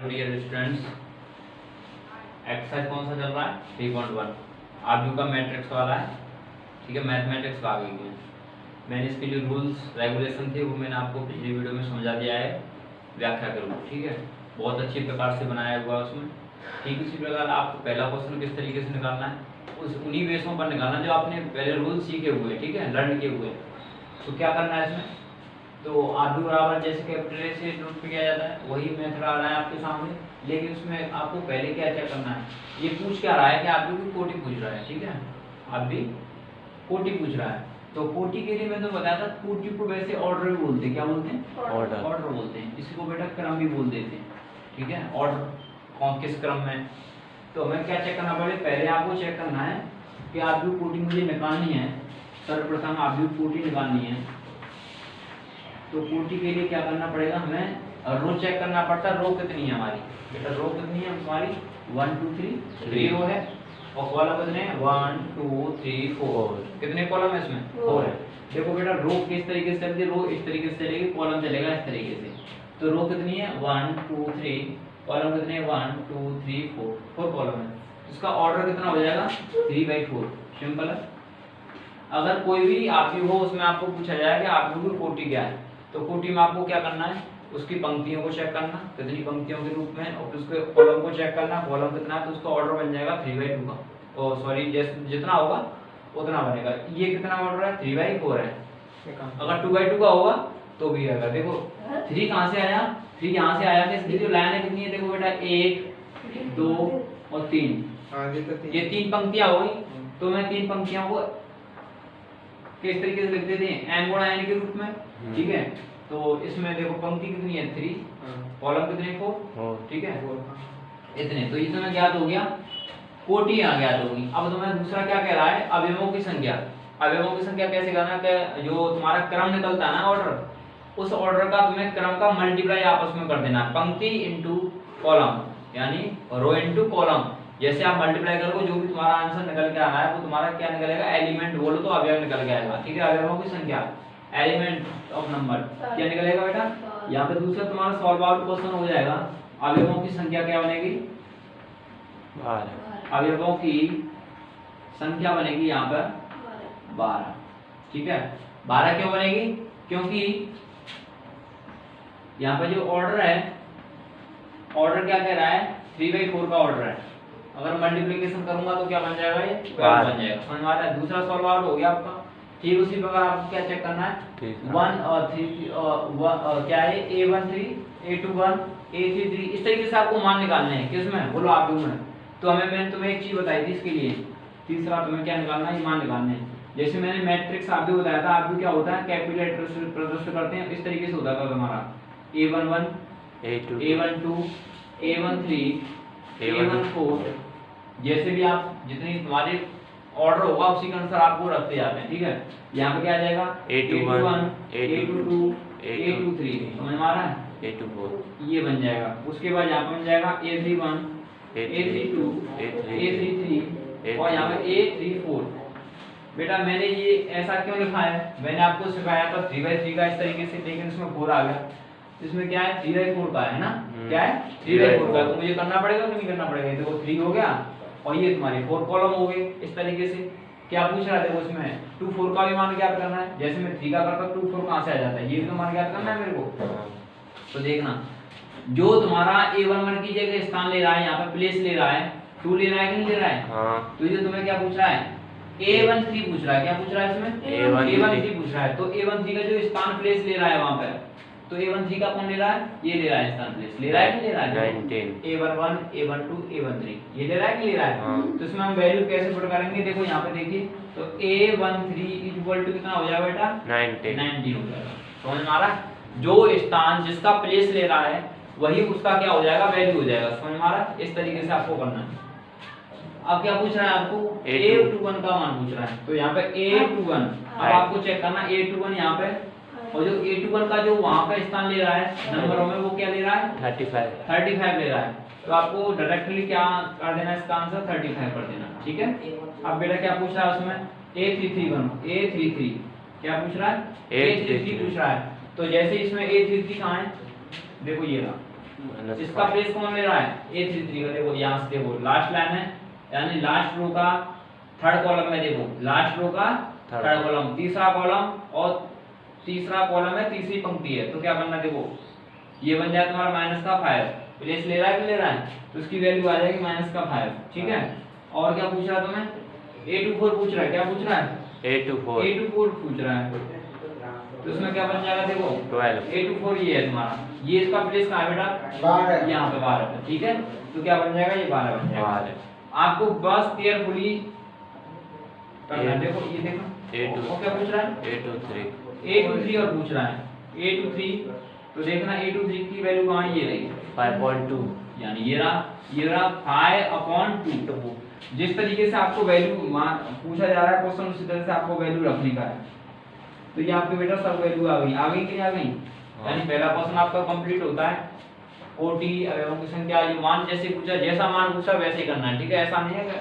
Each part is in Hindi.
डियर स्टूडेंट्स, एक्सरसाइज कौन सा चल रहा है? 3.1 आर्ग्यू का मैट्रिक्स वाला है। ठीक है, मैथमेटिक्स का आ गई है। मैंने इसके जो रूल्स रेगुलेशन थे वो मैंने आपको पिछली वीडियो में समझा दिया है व्याख्या के रूप। ठीक है, बहुत अच्छी प्रकार से बनाया हुआ है उसमें। ठीक, इसी प्रकार आपको पहला क्वेश्चन किस तरीके से निकालना है, उस उन्हीं बेसों पर निकालना जो आपने पहले रूल सीखे हुए हैं। ठीक है, लर्न किए हुए। तो क्या करना है इसमें, तो आर्ग्यू बराबर जैसे कैपिटल ए से नोट किया जाता है वही मेथड आ रहा है आपके सामने। लेकिन उसमें आपको पहले क्या क्या करना है, ये पूछ क्या रहा है कि आर्ग्यू की कोटि पूछ रहा है। ठीक है, आप भी कोटि पूछ रहा है। तो कोटि के लिए मैंने तो बताया था, कोटि को वैसे ऑर्डर भी बोलते हैं। क्या बोलते हैं? ऑर्डर बोलते हैं। इसी को बेटा क्रम भी बोल देते हैं। ठीक है, ऑर्डर कौन किस क्रम में। तो हमें क्या चेक करना पड़ेगा, पहले आपको चेक करना है कि आर्ग्यू कोटि मुझे निकालनी है। सर्वप्रथम आर्ग्यू कोटि निकालनी है। तो कोटि के लिए क्या करना पड़ेगा, हमें रो चेक करना पड़ता है। रो कितनी है हमारी बेटा, रो कितनी है हमारी? 1 2 3 रो है। और कॉलम कितने हैं? 1 2 3 4। कितने कॉलम है इसमें? 4 है। देखो बेटा, रो किस तरीके से चलती है, रो इस तरीके से चलेगी, कॉलम चलेगा इस तरीके से। तो रो कितनी है? 1 2 3। कॉलम कितने हैं? 1 2 3 4 कॉलम है। इसका ऑर्डर कितना हो जाएगा? 3/4। सिंपल है। अगर कोई भी आर्ग्यू हो उसमें आपको पूछा जाए कि आर्ग्यू की कोटि क्या है, तो कोटि में आपको क्या करना है, उसकी पंक्तियों को चेक करना, कितनी पंक्तियों के रूप में, और उसके कॉलम को चेक करना, कॉलम कितना है, तो उसका ऑर्डर बन जाएगा 3/2 का। ओ सॉरी, जितना होगा उतना बनेगा। ये कितना ऑर्डर है? 3/4 है। अगर 2/2 का होगा तो भी आएगा। देखो 3 कहाँ से आया? 3 यहाँ से आया। इसकी जो लाइन है कितनी है? देखो बेटा 1 2 और 3। ये 3 पंक्तियां हो गई। तो मैं 3 पंक्तियों को किस तरीके से लिख देते हैं? n गुणा n के रूप में। ठीक है, तो इसमें देखो पंक्ति कितनी है? 3, कॉलम कितने? 4। ठीक है, इतने। तो इतना ज्ञात हो गया, कोटि यहाँ ज्ञात होगी। अब तुम्हें दूसरा क्या कह रहा है, अवयवों की संख्या। अवयवों की संख्या कैसे करना है, जो तुम्हारा क्रम निकलता है ना ऑर्डर, उस ऑर्डर का तुम्हें क्रम का मल्टीप्लाई आपस में कर देना। पंक्ति इंटू कॉलम, यानी रो इंटू कॉलम। जैसे आप मल्टीप्लाई करोगे जो भी तुम्हारा आंसर निकल के आना है वो तुम्हारा क्या निकलेगा? एलिमेंट बोलो तो अवयव निकल के आएगा। ठीक है, अवयवों की संख्या, एलिमेंट ऑफ नंबर क्या निकलेगा बेटा? यहाँ पे दूसरा तुम्हारा सॉल्व आउट क्वेश्चन हो जाएगा। अवयवों की संख्या क्या बनेगी? 12। अवयवों की संख्या बनेगी यहाँ पर 12। ठीक है, 12 क्यों बनेगी? क्योंकि यहाँ पे जो ऑर्डर है, ऑर्डर क्या कह रहा है? 3/4 का ऑर्डर है। अगर मल्टीप्लिकेशन करूंगा तो क्या बन जाएगा? ये 12 बन जाएगा। समझ में आ रहा है? दूसरा सॉल्व आउट हो गया आपका। ठीक, उसी प्रकार आपको क्या चेक करना है? 1 और 3 क्या है? A13 A21 A33 इस तरीके से आपको मान निकालने हैं। किसमें? बोलो आर्ग्यू में। तो मैंने तुम्हें एक चीज बताई थी इसके लिए। तीसरा तुम्हें क्या निकालना है? मान निकालने हैं। जैसे मैंने मैट्रिक्स आर्ग्यू बताया था, आर्ग्यू क्या होता है? कैपिटल लेटर प्रदर्शित करते हैं। इस तरीके से होता था तुम्हारा A11 A12 A13 A14। जैसे भी आप जितनी तुम्हारे ऑर्डर होगा उसी के अनुसार आप वो रखते जाते हैं। ठीक है, यहाँ पे क्या आ जाएगा? A21 A22 A23। समझ में आ रहा है? A24 ये बन जाएगा। उसके बाद यहाँ पे बन जाएगा A31 A32 A33 और यहाँ पे A34। बेटा मैंने ये ऐसा क्यों लिखा है? मैंने आपको सिखाया था 3/3 का इस तरीके से, लेकिन इसमें 4 आ गया। इसमें क्या है? 3/4 का है ना। क्या है? 3/4 का। तो मुझे करना पड़ेगा कि नहीं करना पड़ेगा? देखो 3 हो गया और ये तुम्हारे 4 कॉलम हो गए। इस तरीके से क्या पूछ रहा है? देखो इसमें 2 4 का भी मान ज्ञात करना है। जैसे मैं 3 का करता 2 4 कहां से आ जाता है? ये भी तो मान ज्ञात करना है मेरे को। तो देखना, जो तुम्हारा A11 की जगह स्थान ले रहा है, यहाँ पे प्लेस ले रहा है, 2 ले रहा है कि नहीं ले रहा है? तो ये तुम्हें क्या पूछ रहा है? A13 पूछ रहा है। क्या पूछ रहा है इसमें? A13 पूछ रहा है। तो A13 का जो स्थान प्लेस ले रहा है वहां पर, तो A13 का कौन ले रहा है? ये ले रहा है स्थान प्लेस। ले रहा है कि ले रहा है? A11 A12 A13 ये ले रहा है कि ले रहा है? तो इसमें हम वैल्यू कैसे पुट करेंगे? देखो यहाँ पे देखिए, तो A13 इक्वल टू कितना हो जाएगा बेटा? 19 हो जाएगा। समझ में आ रहा है? जो स्थान जिसका प्लेस ले रहा है वही उसका क्या हो जाएगा? वैल्यू हो जाएगा। समझ में आ रहा है? इस तरीके से आपको करना है। अब क्या पूछ रहा है आपको? A21 का मान पूछ रहा है। तो यहाँ पे A21 अब आपको चेक करना, A21 यहाँ पे, और जो A21 का जो वहां का स्थान ले रहा है नंबरों में, वो क्या ले रहा है? 35 ले रहा है। तो आपको डायरेक्टली क्या कर देना? इसका आंसर 35 कर देना। ठीक है, अब बेटा क्या पूछ रहा है उसमें? A33 क्या पूछ रहा है? A33 पूछ रहा है। तो जैसे इसमें A33 कहाँ है? देखो ये रहा, इसका प्लेस कौन ले रहा है? A33 का। देखो यहाँ से देखो लास्ट लाइन है, यानी लास्ट रो का थर्ड कॉलम में, देखो लास्ट रो का थर्ड कॉलम, तीसरा कॉलम और तीसरा कॉलम है, तीसरी पंक्ति है, तो क्या बनना? देखो ये बन जाए तुम्हारा माइनस का 5, प्लेस ले रहा है कि ले रहा है, तो उसकी वैल्यू आ जाएगी माइनस का 5। ठीक है, और क्या पूछ रहा है तुम्हें? A24 पूछ रहा है। क्या पूछ रहा है? A24 पूछ रहा है, तो उसमें क्या बन जाएगा? देखो 12, A24 ये है तुम्हारा, ये इसका प्लेस कहाँ है बेटा? 12, यहाँ पे 12 पे। ठीक है, तो क्या बन जाएगा? ये 12 बन जाएगा। आपको बस केयरफुली करना है। देखो ये देखो A2 क्या पूछ रहा है? A23 और पूछ रहा है A23, तो देखना A23 की वैल्यू कहाँ है? ये रही 5.2, यानी ये रहा 5/2। जिस तरीके से आपको वैल्यू पूछा जा रहा है क्वेश्चन, उसी तरह से आपको वैल्यू रखने का है। तो ये आपके बेटा सब वैल्यू आ गई कि नहीं आ गई? यानी पहला क्वेश्चन आपका कंप्लीट होता है। 40 अवयवों की संख्या, ये मान जैसे पूछा, जैसा मान पूछा वैसे ही करना है। ठीक है, ऐसा नहीं है कि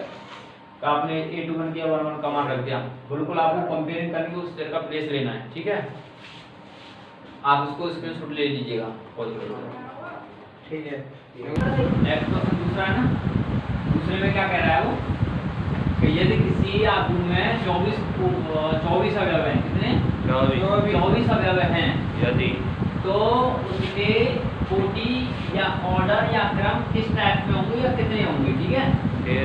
आपने A21 किया 1 का मान रख दिया, बिल्कुल आपको कंपेयरिंग करके उस तरह का प्लेस लेना है। ठीक है, आप उसको स्क्रीनशॉट ले लीजिएगा। ठीक है, नेक्स्ट क्वेश्चन दूसरा है ना। दूसरे में क्या कह रहा है वो कि यदि किसी आदमी में 24 अवयव हैं, कितने? 24 अवयव हैं, यदि तो उसके कोटि या ऑर्डर या क्रम किस टाइप में होंगे या कितने होंगे? ठीक है,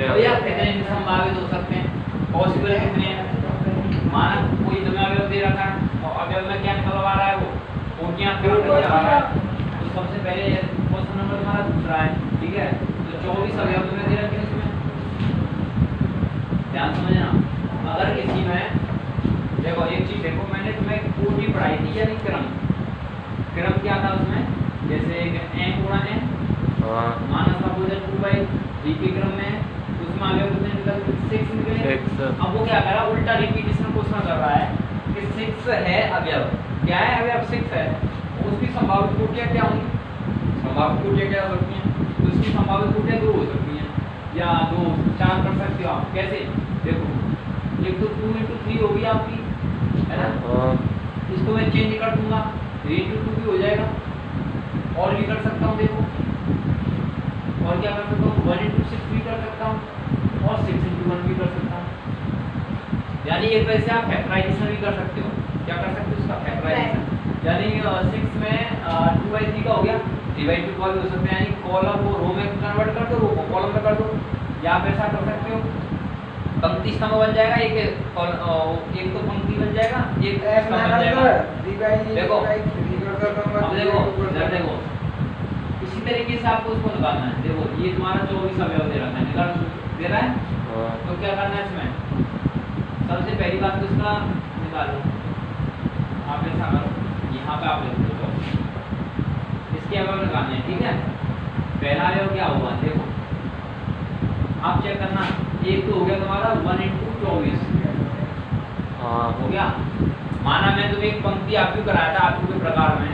तो या कितने संभावित हो सकते हैं, पॉसिबल कितने हैं? माना कोई तुम्हें अवयव दे रखा है और अवयव में क्या निकलवा रहा है? वो कोटियां क्रम निकलवा रहा है। तो सबसे पहले क्वेश्चन नंबर हमारा दूसरा है। ठीक है, तो 24 अवयव तुम्हें दे रखे हैं, इसमें ध्यान समझना। अगर किसी में देखो एक चीज देखो, मैंने तुम्हें कोटि पढ़ाई थी, यानी क्रम क्या था उसमें? जैसे n गुणा n, माना सपोज 2/3 के क्रम में है, उसमें आगे कितने निकल? 6 निकले। अब वो क्या कर रहा है? उल्टा रिपीटेशन क्वेश्चन कर रहा है कि 6 है अवयव, क्या है अवयव? 6 है, उसकी संभावित कोटियां क्या होंगी? संभावित कोटियां क्या हो सकती हैं? तो उसकी संभावित कोटियां 2 हो सकती हैं, या 2 4 कर सकते हो आप। कैसे? देखो एक तो 2 × 3 होगी आपकी, है ना? इसको मैं चेंज कर दूंगा, 3 × 2 भी हो जाएगा, और भी कर सकता हूँ। देखो और क्या कर सकता हूँ? 1 × 6 भी कर सकता हूँ, और 6 × 1 भी कर सकता हूँ। यानी एक तरह से आप फैक्टराइजेशन भी कर सकते हो। क्या कर सकते हो? उसका फैक्टराइजेशन, यानी 6 में 2/3 का हो गया, 3/2 का भी हो सकता है, यानी कॉलम को रो में कन्वर्ट कर दो, रो को कॉलम में कर दो, या आप ऐसा कर सकते हो पंक्ति स्तंभ बन जाएगा, एक तो पंक्ति बन जाएगा, एक स्तंभ बन जाएगा। देखो अब देखो इसी तरीके से आपको उसको निकालना है। देखो ये तुम्हारा 24 अवयव दे रखा है, निकाल दे रहा है, तो क्या करना है इसमें? सबसे पहली बात तो इसका निकालो, आप ऐसा करो, यहाँ पे आप लिख दो इसके अवयव निकालने हैं। ठीक है, पहला अवयव क्या हुआ? देखो आप चेक करना, एक तो हो गया तुम्हारा 1 × 24, हो गया। माना मैं तुम्हें एक पंक्ति आपको कराया था, आपको के प्रकार में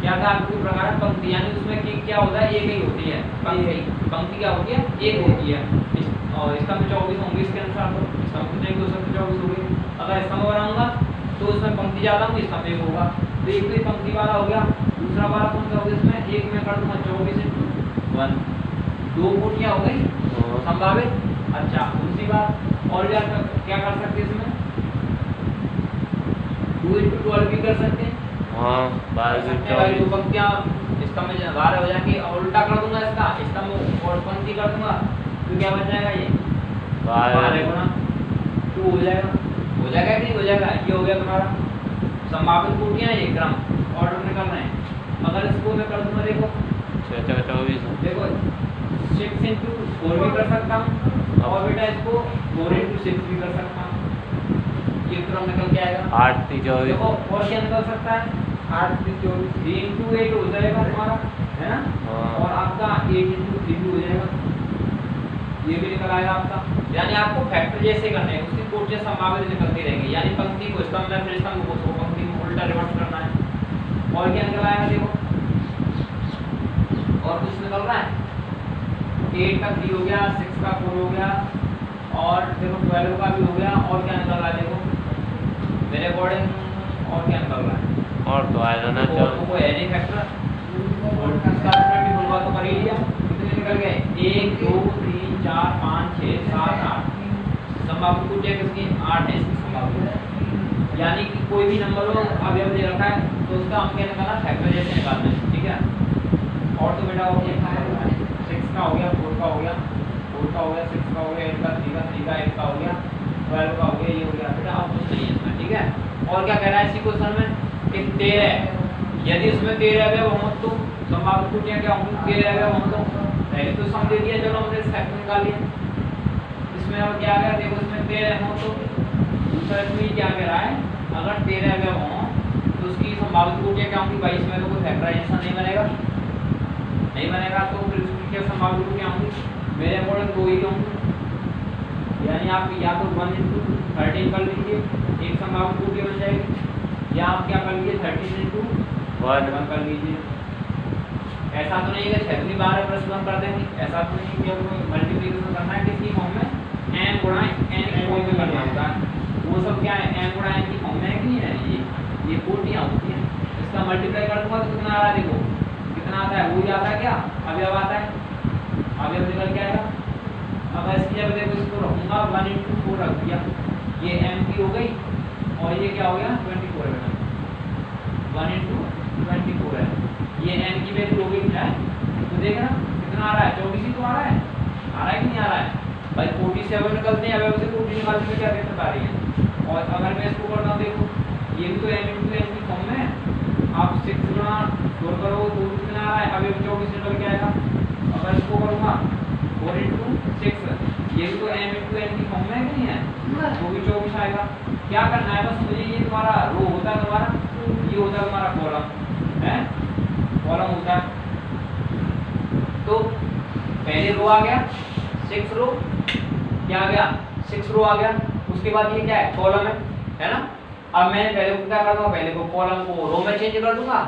क्या था? आपको प्रकार पंक्ति, यानी उसमें क्या होता है? एक ही होती है पंक्ति क्या होती है? एक होती है। और स्तंभ 24 होंगे इसके अनुसार, तो स्तंभ कितने हो सकते? 24 हो गए। अगर स्तंभ बनाऊंगा तो उसमें पंक्ति ज्यादा होगी, स्तंभ एक होगा, तो एक तो पंक्ति वाला हो गया। दूसरा वाला कौन सा होगा? इसमें एक में कर दूंगा 24 × 1, 2 कोटियां हो गई संभावित। अच्छा, दूसरी बात और क्या कर सकते हैं इसमें? 2 × 12 भी कर सकते हैं। दो पंक्तियां स्तंभ में 12 हो जाएंगी, और उल्टा कर दूंगा इसका, स्तंभ और पंक्ति कर दूंगा, तो क्या बन जाएगा? ये 12 × 2 हो जाएगा कि नहीं हो जाएगा? ये हो गया तुम्हारा संभावित कोटियां, ये क्रम ऑर्डर निकल रहे हैं। अगर इसको मैं कर दूंगा, देखो 24, देखो 6 × 4 भी कर सकता हूँ, और बेटा इसको 4 × 6 भी कर सकता हूँ, ये क्रम निकल के आएगा 8 × 24। देखो और क्या निकल सकता है? 8 × 24, 3 × 8 हो जाएगा तुम्हारा, है ना? और आपका 8 × 3 भी हो जाएगा, ये भी निकल आएगा आपका। यानी आपको फैक्टर जैसे करने हैं, उसकी कोटियां संभावित निकलती रहेंगी, यानी पंक्ति को स्तंभ में, फिर स्तंभ को पंक्ति में उल्टा रिवर्स करना है। और क्या निकल आएगा? देखो और कुछ निकल रहा है? 8 का 3 हो गया, 6 का 4 हो गया, और देखो 12 का भी हो गया। और क्या निकल रहा है? देखो मेरे अकॉर्डिंग और क्या निकल रहा है? और तो आएगा ना, तो है नहीं फैक्टर, और इसका 24 होगा तो कर ही लिया, कितने निकल गए 1 2 3 4 5 6 7 8 संभावित कोटियां किसकी 8 है इसकी संभावित, यानी कि कोई भी नंबर हो अवयव दे रखा है तो उसका हम क्या निकालना फैक्टराइजेशन निकालना है, ठीक है। और तो बेटा हो गया 6 का हो गया 4 का हो गया 4 का हो गया 6 का हो गया 8 का 3 का 3 का 8 का हो गया 12 का हो गया, ये हो गया बेटा, अब कुछ नहीं है इसमें, ठीक है। और क्या कह रहा है इसी क्वेश्चन में कि 13, यदि इसमें 13 अवयव हों तो संभावित कोटियां क्या होंगी 13 अवयव हों तो पहले तो सम दे दिया, चलो हमने फैक्टर निकाल लिया। इसमें अब क्या कह देखो इसमें 13 हों तो दूसरा इसमें क्या कह रहा है अगर 13 अवयव हों तो उसकी संभावित कोटियां क्या होंगी, 22 में तो कोई फैक्टराइजेशन नहीं बनेगा तो फिर उसकी क्या संभावित कोटियां होंगी, मेरे अकॉर्डिंग 2 ही होंगी, यानी आप या तो 1 × 13 कर लीजिए एक संभावित कोटि बन जाएगी, या आप क्या कर लीजिए 13 × 1 कर लीजिए। ऐसा तो नहीं है 6वीं बार प्रश्न कर देंगे, ऐसा तो नहीं कि आपको मल्टीप्लिकेशन करना है किसकी फॉर्म में m × n की फॉर्म में करना होता है, वो सब क्या है m × n की फॉर्म में है कि नहीं है, ये कोटियां होती हैं। इसका मल्टीप्लाई कर दूंगा तो कितना आ रहा है, देखो कितना आता है, वही आता है क्या अवयव आता है, अवयव निकल के आएगा। अब इसकी जब देखो इसको रखूंगा 1 × 4 रख दिया, ये m की हो गई और ये क्या हो गया 24 है, 1 × 24 है, ये n की वैल्यू हो गई है, तो देखना कितना आ रहा है 24 ही तो आ रहा है कि नहीं आ रहा है भाई, 47 निकलते हैं अवयव से 40 निकालने में क्या दिक्कत आ रही है। और अगर मैं इसको करता हूँ देखो ये भी तो m × n की फॉर्म में, आप 6 × 4 करो तो कितना आ रहा है अवयव 24 निकल के आएगा। अगर इसको करूँगा 4 × 6 ये भी तो m × n की फॉर्म में है कि नहीं है, वो भी 24 आएगा। क्या करना है बस मुझे, ये तुम्हारा रो होता है तुम्हारा, ये होता है तुम्हारा कॉलम है, कॉलम होता है, तो पहले रो आ गया 6 रो, क्या आ गया 6 रो आ गया, उसके बाद ये क्या है कॉलम है ना। अब मैंने पहले को क्या कर दूंगा, पहले को कॉलम को रो में चेंज कर दूंगा,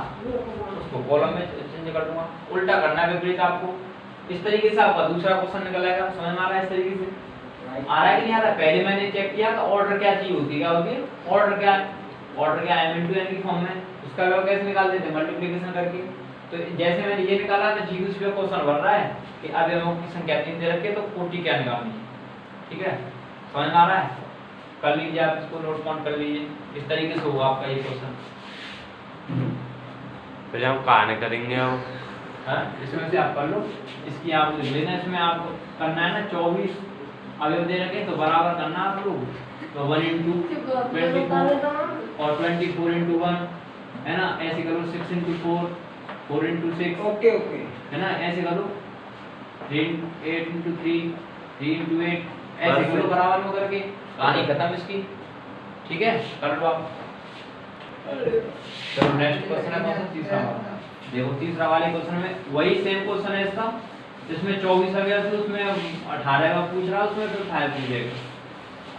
उसको कॉलम में चेंज कर दूंगा, उल्टा करना है विपरीत आपको। इस तरीके से आपका दूसरा क्वेश्चन निकल आएगा, समझ में आ रहा है इस तरीके से आ रहा है कि नहीं आ रहा है। पहले मैंने चेक किया तो ऑर्डर क्या चीज होती है, क्या होती है ऑर्डर क्या m × n की फॉर्म में, उसका वैल्यू कैसे निकाल देते हैं मल्टीप्लिकेशन करके। तो जैसे मैंने ये निकाला तो जी उस पे क्वेश्चन बन रहा है कि अवयवों की संख्या 3 दे रखी है तो कोटि क्या निकालनी है, ठीक है समझ में आ रहा है, कर लीजिए आप इसको नोट डाउन कर लीजिए, इस तरीके से होगा आपका ये क्वेश्चन। फिर हम कहां करेंगे अब, हां इसमें से आप कर लो, इसकी आप लेना, इसमें आप करना है ना 24 अवयव दे रखे तो बराबर करना आप लोग, तो 1 × 24 और 24 × 1 है ना, ऐसे करो 6 × 4 4 × 6 ओके है ना, ऐसे करो 8 × 3 3 × 8 ऐसे करो बराबर में करके कहानी खत्म इसकी, ठीक है कर लो आप। चलो नेक्स्ट क्वेश्चन है कौन सा, तीसरा वाला। देखो तीसरा वाले क्वेश्चन में वही सेम क्वेश्चन है इसका, जिसमें 24 अवयव थे उसमें 18 का पूछ रहा है, उसमें फिर 5 पूछेगा।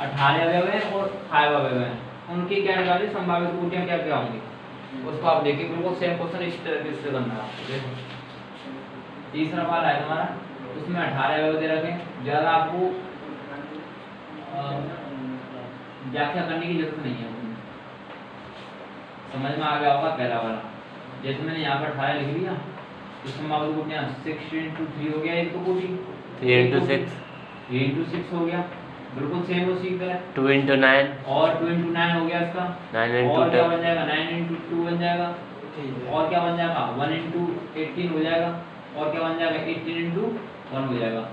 18 अवयव हैं और 5 अवयव हैं, उनकी क्या निकाली संभावित कोटियां क्या क्या होंगी, उसको आप देखिए बिल्कुल सेम क्वेश्चन इस तरीके से करना है आपको। देखो तीसरा वाला है तुम्हारा, उसमें 18 अवयव दे रखे, ज्यादा आपको व्याख्या करने की जरूरत नहीं है, समझ में आ गया होगा पहला वाला। जैसे मैंने यहाँ पर 18 लिख लिया तो संभावित कोटियां 6 × 3 हो गया, एक तो कोटि 3 × 6 3 × 6 हो गया, बिल्कुल सेम उसी की तरह। 2 × 9 और 2 × 9 हो गया इसका, 9 × और 2 क्या बन जाएगा 9 × 2 बन जाएगा, और क्या बन जाएगा 1 × 18 हो जाएगा, और क्या बन जाएगा 18 × 1 हो जाएगा।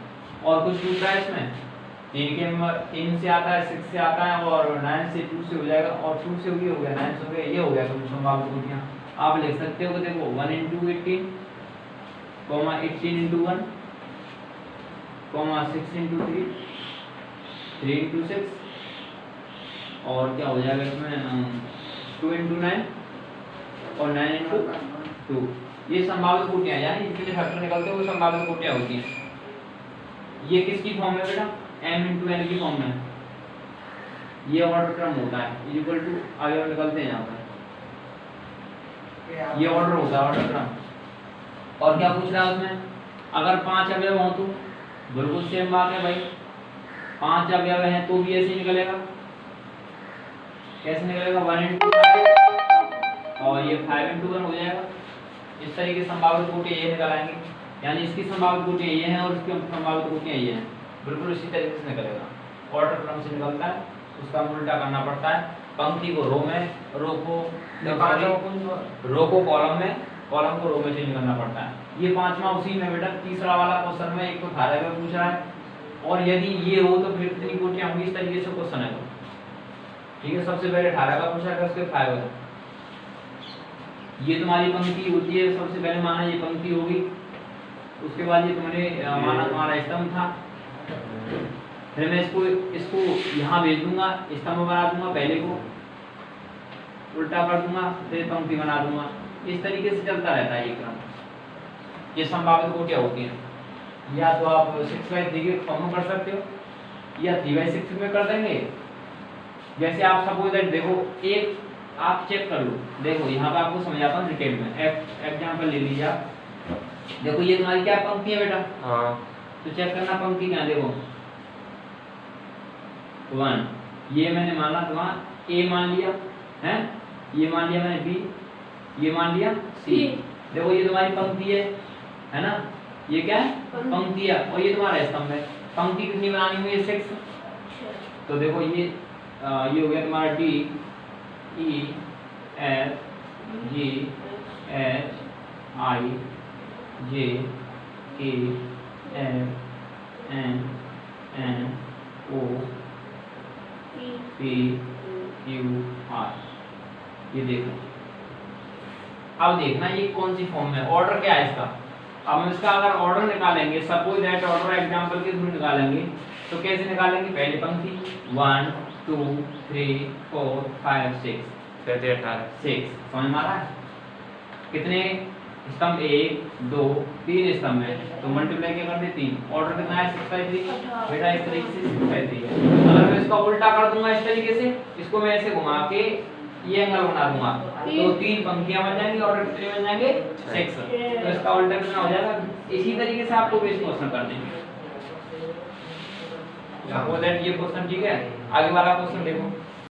और कुछ छूट रहा है इसमें, 3 से आता है 6 से आता है, और 9 से 2 से हो जाएगा, और 2 से भी हो गया 9 से हो गया, ये हो गया कुछ संभावित कोटियां। आप लिख सकते हो देखो 1 × 18 18 × 1 6 × 3 3 × 6, और क्या हो जाएगा इसमें 2 × 9 और 9 × 2, ये संभावित कोटियां, यानी जितने फैक्टर निकलते हैं वो संभावित कोटियां होती हैं। ये किसकी फॉर्म है बेटा, m × n की फॉर्म में, ये ऑर्डर क्रम होता है इक्वल टू अवयव निकलते हैं यहाँ पर, ये ऑर्डर होता है ऑर्डर क्रम। और क्या पूछ रहा है उसमें, अगर 5 अवयव हो तो बिल्कुल सेम बात है भाई, 5 अवयव हैं तो भी ऐसे निकलेगा, कैसे निकलेगा 1 × 5 और ये 5 × 1 हो जाएगा, इस तरीके से संभावित कोटियां ये निकल आएंगी, यानी इसकी संभावित कोटियां ये हैं और इसकी संभावित कोटियां ये हैं, बिल्कुल इसी तरीके से निकलेगा। ऑर्डर क्रम से निकलता है, उसका उल्टा करना पड़ता है। पंक्ति को रो में, रो को कॉलम में, कॉलम को रो में चेंज करना पड़ता है। ये पांचवा उसी में बेटा तीसरा वाला क्वेश्चन में एक तो धारा में पूछ रहा है, और यदि ये हो तो फिर कितनी कोटियां होंगी, इस तरीके से क्वेश्चन है। ठीक है, सबसे पहले 18 का पूछा है, उसके 5 है। ये तुम्हारी पंक्ति होती है, सबसे पहले माना ये पंक्ति होगी, उसके बाद ये तुमने माना तुम्हारा स्तंभ था, फिर मैं इसको यहाँ भेज दूंगा, स्तंभ बना दूंगा, पहले को उल्टा कर दूंगा, फिर पंक्ति बना दूंगा। इस तरीके से चलता रहता है ये क्रम। ये संभावित कोटियां होती हैं, या तो आप 6/3 के फॉर्म में कर सकते हो, या 3/6 में कर देंगे। जैसे आप सपोज दैट देखो, एक आप चेक कर लो, देखो यहाँ पे आपको समझाता हूँ डिटेल में। एग्जाम्पल ले लीजिए आप, देखो ये तुम्हारी क्या पंक्ति है बेटा, हाँ तो चेक करना पंक्ति क्या, देखो 1, ये मैंने माना तुम्हारा ए मान लिया है, ये मान लिया मैंने बी, ये मान लिया सी। देखो ये तुम्हारी पंक्ति है ना, ये क्या है पंक्ति है, और ये तुम्हारा स्तंभ है। पंक्ति कितनी बनानी हुई है 6, तो देखो ये हो गया तुम्हारा D E F G H I J K F N O P Q R. ये देखो, अब देखना ये कौन सी फॉर्म में, ऑर्डर क्या है इसका। अब हम इसका अगर ऑर्डर निकालेंगे, सपोज दैट ऑर्डर एग्जांपल के थ्रू निकालेंगे, तो कैसे निकालेंगे, पहले पंक्ति 1 2 3 4 5 6 6 समझ में आ रहा है। कितने स्तंभ, 1 2 3 स्तंभ है, तो मल्टीप्लाई क्या कर दे 3। ऑर्डर कितना है 6/3 बेटा, इस तरीके से 6/3 है। अगर मैं इसका उल्टा कर दूंगा इस तरीके से, इसको मैं ऐसे घुमा के ये एंगल बना दूंगा, तो 3 पंक्तियां बन जाएंगी, ऑर्डर कितने बन जाएंगे 6। तो इसका उल्टा कितना हो जाएगा। इसी तरीके से आपको बेस क्वेश्चन कर देंगे। सपोज दैट ये क्वेश्चन ठीक है, आगे वाला क्वेश्चन देखो।